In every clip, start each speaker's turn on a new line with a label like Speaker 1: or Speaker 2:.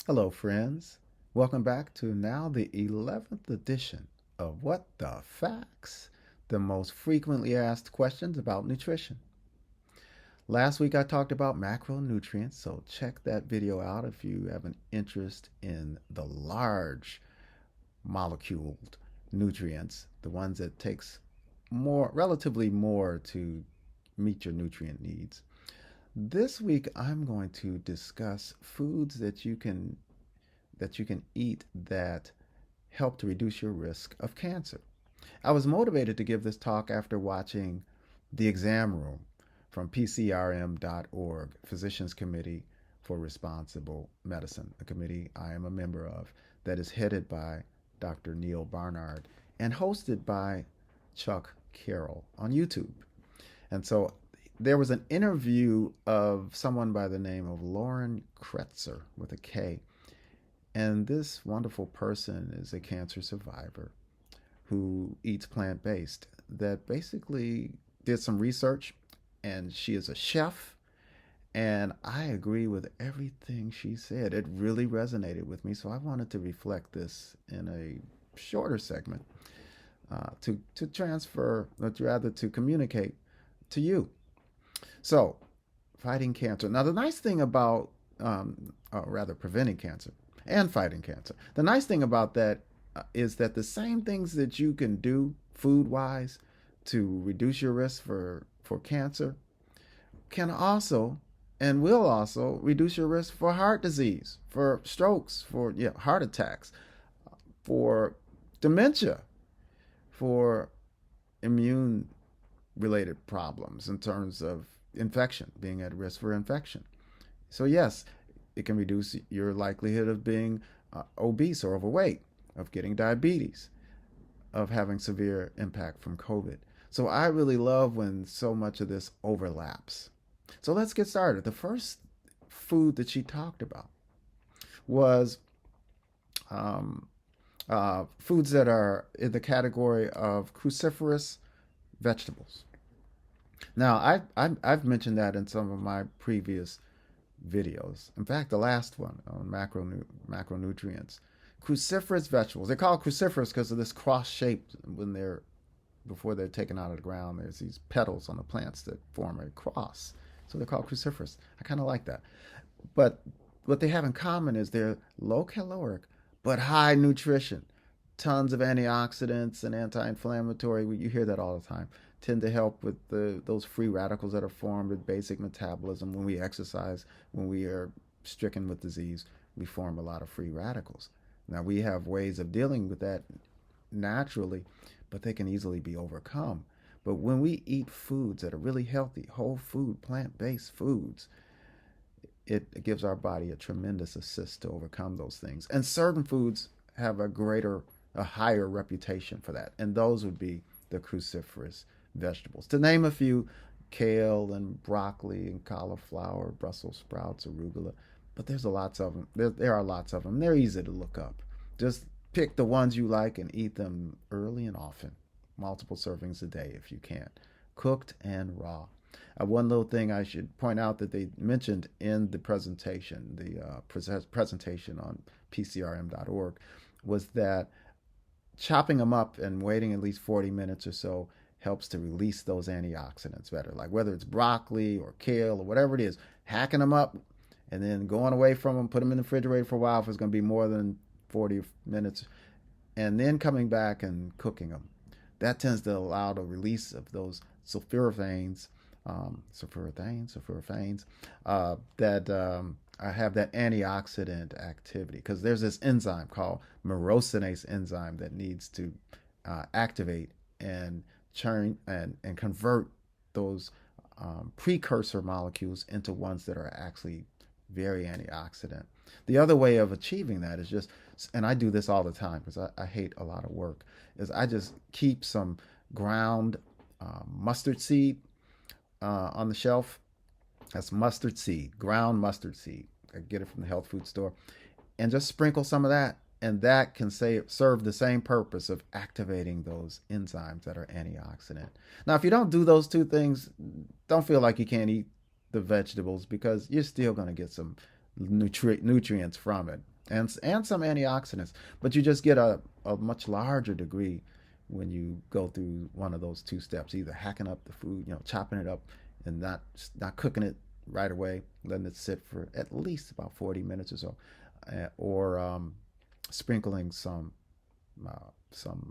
Speaker 1: Hello, friends. Welcome back to now the 11th edition of What the Facts, the most frequently asked questions about nutrition. Last week I talked about macronutrients, so check that video out if you have an interest in the large moleculed nutrients, the ones that takes relatively more to meet your nutrient needs. This week I'm going to discuss foods that you can eat that help to reduce your risk of cancer. I was motivated to give this talk after watching The Exam Room from PCRM.org, Physicians Committee for Responsible Medicine, a committee I am a member of that is headed by Dr. Neil Barnard and hosted by Chuck Carroll on YouTube. And so there was an interview of someone by the name of Lauren Kretzer with a K, and this wonderful person is a cancer survivor who eats plant based, that basically did some research, and she is a chef. And I agree with everything she said. It really resonated with me. So I wanted to reflect this in a shorter segment to transfer, or rather to communicate to you. So, fighting cancer. Now, the nice thing about, or rather, preventing cancer and fighting cancer, the nice thing about that is that the same things that you can do food wise to reduce your risk for cancer can also and will also reduce your risk for heart disease, for strokes, for heart attacks, for dementia, for immune related problems in terms of infection, being at risk for infection. So, yes, it can reduce your likelihood of being obese or overweight, of getting diabetes, of having severe impact from COVID. So, I really love when so much of this overlaps. So, let's get started. The first food that she talked about was um, foods that are in the category of cruciferous vegetables. Now, I've mentioned that in some of my previous videos. In fact, the last one on macronutrients. Cruciferous vegetables. They're called cruciferous because of this cross shape when they're before they're taken out of the ground. There's these petals on the plants that form a cross. So they're called cruciferous. I kind of like that. But what they have in common is they're low caloric but high nutrition. Tons of antioxidants and anti-inflammatory. You hear that all the time. Tend to help with those free radicals that are formed with basic metabolism. When we exercise, when we are stricken with disease, we form a lot of free radicals. Now, we have ways of dealing with that naturally, but they can easily be overcome. But when we eat foods that are really healthy, whole food, plant based foods, it gives our body a tremendous assist to overcome those things. And certain foods have a higher reputation for that. And those would be the cruciferous vegetables. To name a few, kale and broccoli and cauliflower, Brussels sprouts, arugula. But there's lots of them. There are lots of them. They're easy to look up. Just pick the ones you like and eat them early and often. Multiple servings a day if you can. Cooked and raw. One little thing I should point out that they mentioned in the presentation, the presentation on PCRM.org, was that chopping them up and waiting at least 40 minutes or so helps to release those antioxidants better. Like whether it's broccoli or kale or whatever it is, hacking them up and then going away from them, put them in the refrigerator for a while if it's going to be more than 40 minutes, and then coming back and cooking them. That tends to allow the release of those sulforaphanes, that have that antioxidant activity, because there's this enzyme called myrosinase enzyme that needs to activate and churn and convert those precursor molecules into ones that are actually very antioxidant. The other way of achieving that is just, and I do this all the time because I hate a lot of work, is I just keep some ground mustard seed on the shelf. That's mustard seed, ground mustard seed. I get it from the health food store, and just sprinkle some of that, and that can serve the same purpose of activating those enzymes that are antioxidant. Now, if you don't do those two things, don't feel like you can't eat the vegetables, because you're still going to get some nutrients from it. and some antioxidants, but you just get a much larger degree when you go through one of those two steps, either hacking up the food, chopping it up and not cooking it right away, letting it sit for at least about 40 minutes or so, or sprinkling some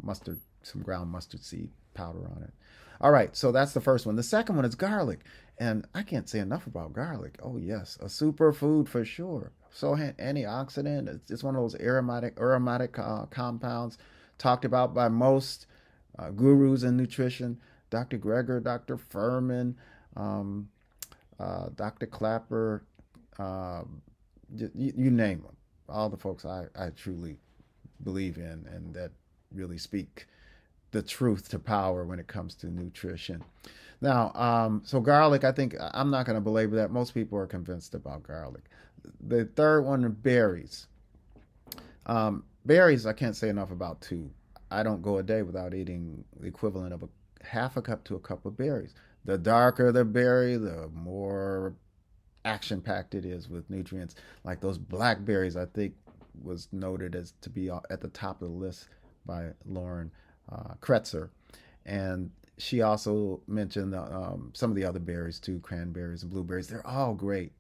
Speaker 1: mustard, some ground mustard seed powder on it. All right, so that's the first one. The second one is garlic, and I can't say enough about garlic. Oh yes, a superfood for sure. So antioxidant. It's one of those aromatic compounds talked about by most gurus in nutrition. Dr. Greger, Dr. Furman, um, Dr. Clapper, uh, you name them. All the folks I truly believe in and that really speak the truth to power when it comes to nutrition. Now, so garlic, I think I'm not going to belabor that. Most people are convinced about garlic. The third one are berries. Berries, I can't say enough about too. I don't go a day without eating the equivalent of a half a cup to a cup of berries. The darker the berry, the more action packed it is with nutrients. Like those blackberries, I think was noted as to be at the top of the list by Lauren Kretzer, and she also mentioned some of the other berries too, cranberries and blueberries. They're all great,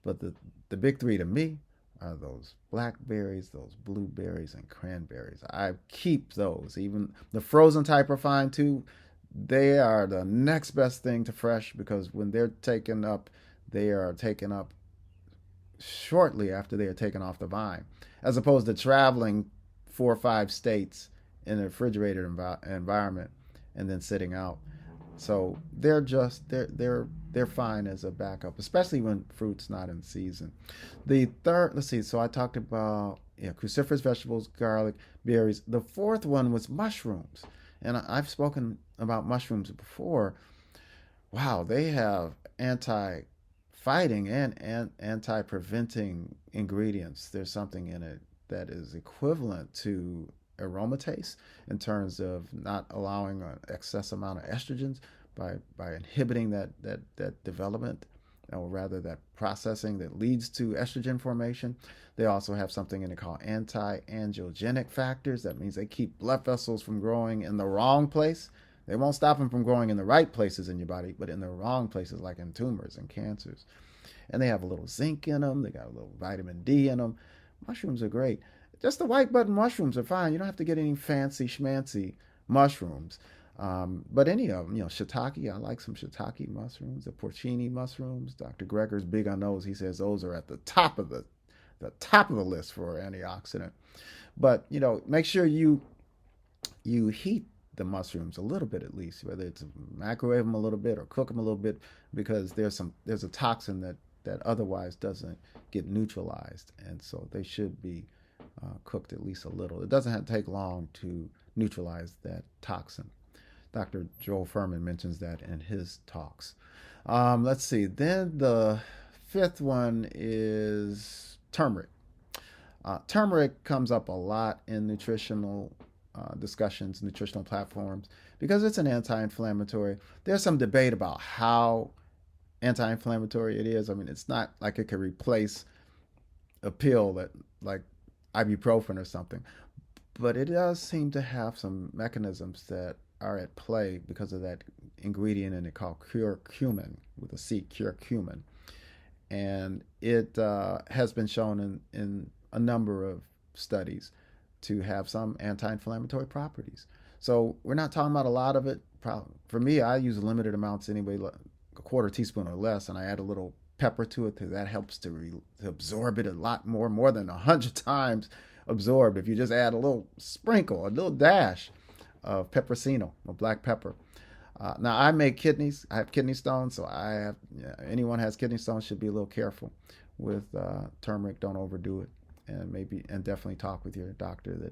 Speaker 1: but the big three to me are those blackberries, those blueberries, and cranberries. I keep those. Even the frozen type are fine too. They are the next best thing to fresh because when they're taken up, they are taken up shortly after they are taken off the vine, as opposed to traveling 4 or 5 states in a refrigerated environment and then sitting out. So they're fine as a backup, especially when fruit's not in season. The third, let's see. So I talked about cruciferous vegetables, garlic, berries. The fourth one was mushrooms, and I've spoken about mushrooms before. Wow, they have anti-fighting and anti-preventing ingredients. There's something in it that is equivalent to aromatase in terms of not allowing an excess amount of estrogens by inhibiting that development, or rather that processing that leads to estrogen formation. They also have something in it called anti-angiogenic factors. That means they keep blood vessels from growing in the wrong place. They won't stop them from growing in the right places in your body, but in the wrong places, like in tumors and cancers. And they have a little zinc in them. They got a little vitamin D in them. Mushrooms are great. Just the white button mushrooms are fine. You don't have to get any fancy schmancy mushrooms. But any of them, shiitake, I like some shiitake mushrooms, the porcini mushrooms. Dr. Greger's big on those. He says those are at the top of the list for antioxidant. But make sure you heat the mushrooms a little bit at least, whether it's microwave them a little bit or cook them a little bit, because there's a toxin that otherwise doesn't get neutralized, and so they should be cooked at least a little. It doesn't have to take long to neutralize that toxin. Dr. Joel Furman mentions that in his talks. Let's see. Then the fifth one is turmeric. Turmeric comes up a lot in nutritional discussions, nutritional platforms, because it's an anti-inflammatory. There's some debate about how anti-inflammatory it is. I mean, it's not like it could replace a pill that like ibuprofen or something, but it does seem to have some mechanisms that are at play because of that ingredient in it called curcumin, with a C, curcumin, and it has been shown in a number of studies to have some anti-inflammatory properties. So we're not talking about a lot of it. For me, I use limited amounts anyway, a quarter teaspoon or less, and I add a little pepper to it because that helps to absorb it a lot more than 100 times absorbed. If you just add a little sprinkle, a little dash of peppersino, or black pepper. Now I make kidneys. I have kidney stones, so anyone has kidney stones should be a little careful with turmeric. Don't overdo it, and definitely talk with your doctor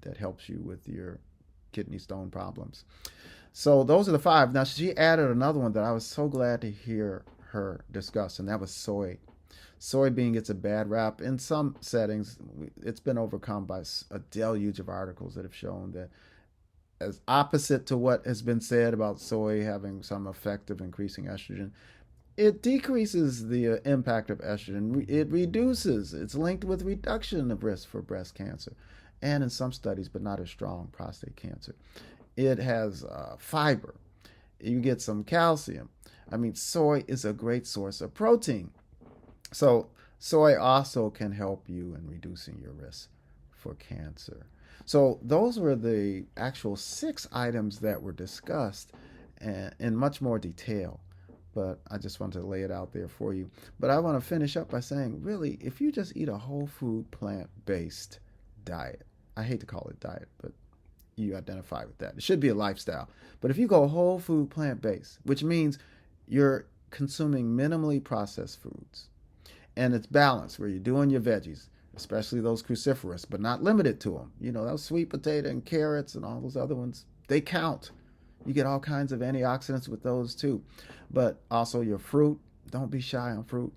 Speaker 1: that helps you with your kidney stone problems. So those are the five. Now she added another one that I was so glad to hear her discuss, and that was soy. Soybean gets a bad rap in some settings. It's been overcome by a deluge of articles that have shown that, as opposite to what has been said about soy having some effect of increasing estrogen, It decreases the impact of estrogen. It reduces. It's linked with reduction of risk for breast cancer, and in some studies, but not as strong, prostate cancer. It has fiber. You get some calcium. I mean, soy is a great source of protein. So soy also can help you in reducing your risk for cancer. So those were the actual 6 items that were discussed in much more detail. But I just wanted to lay it out there for you. But I want to finish up by saying, really, if you just eat a whole food plant-based diet, I hate to call it diet, but you identify with that. It should be a lifestyle. But if you go whole food plant-based, which means you're consuming minimally processed foods, and it's balanced where you're doing your veggies, especially those cruciferous, but not limited to them. You know, those sweet potato and carrots and all those other ones, they count. You get all kinds of antioxidants with those too. But also your fruit, don't be shy on fruit,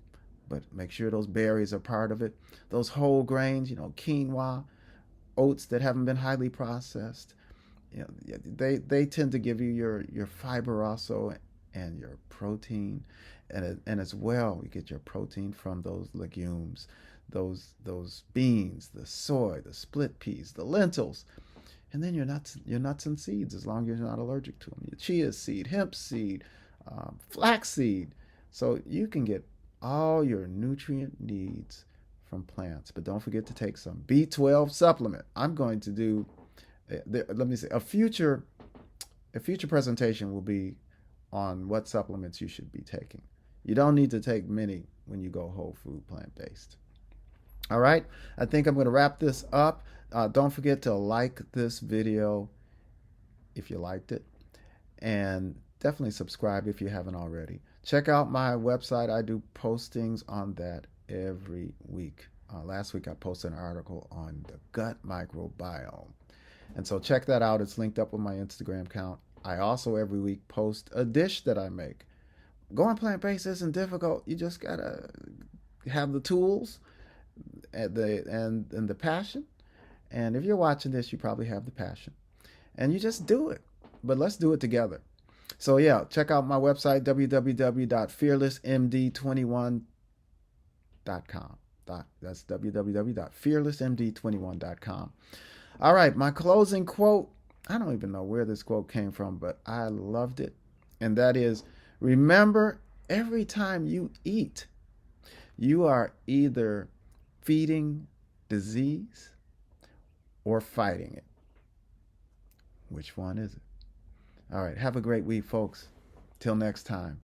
Speaker 1: but make sure those berries are part of it. Those whole grains, you know, quinoa, oats that haven't been highly processed. You know, they tend to give you your fiber also and your protein, and as well you get your protein from those legumes, those beans, the soy, the split peas, the lentils, and then your nuts and seeds, as long as you're not allergic to them. Your chia seed, hemp seed, flax seed. So you can get all your nutrient needs from plants. But don't forget to take some B12 supplement. I'm going to do, let me say, a future presentation will be on what supplements you should be taking. You don't need to take many when you go whole food plant based. All right, I think I'm going to wrap this up. Don't forget to like this video if you liked it, and definitely subscribe if you haven't already. Check out my website. I do postings on that every week. Last week I posted an article on the gut microbiome. And so check that out. It's linked up with my Instagram account. I also every week post a dish that I make. Going plant-based isn't difficult. You just got to have the tools and the passion. And if you're watching this, you probably have the passion. And you just do it. But let's do it together. So yeah, check out my website, www.fearlessmd21.com. That's www.fearlessmd21.com. All right, my closing quote. I don't even know where this quote came from, but I loved it. And that is, remember, every time you eat, you are either feeding disease or fighting it. Which one is it? All right, have a great week, folks. Till next time.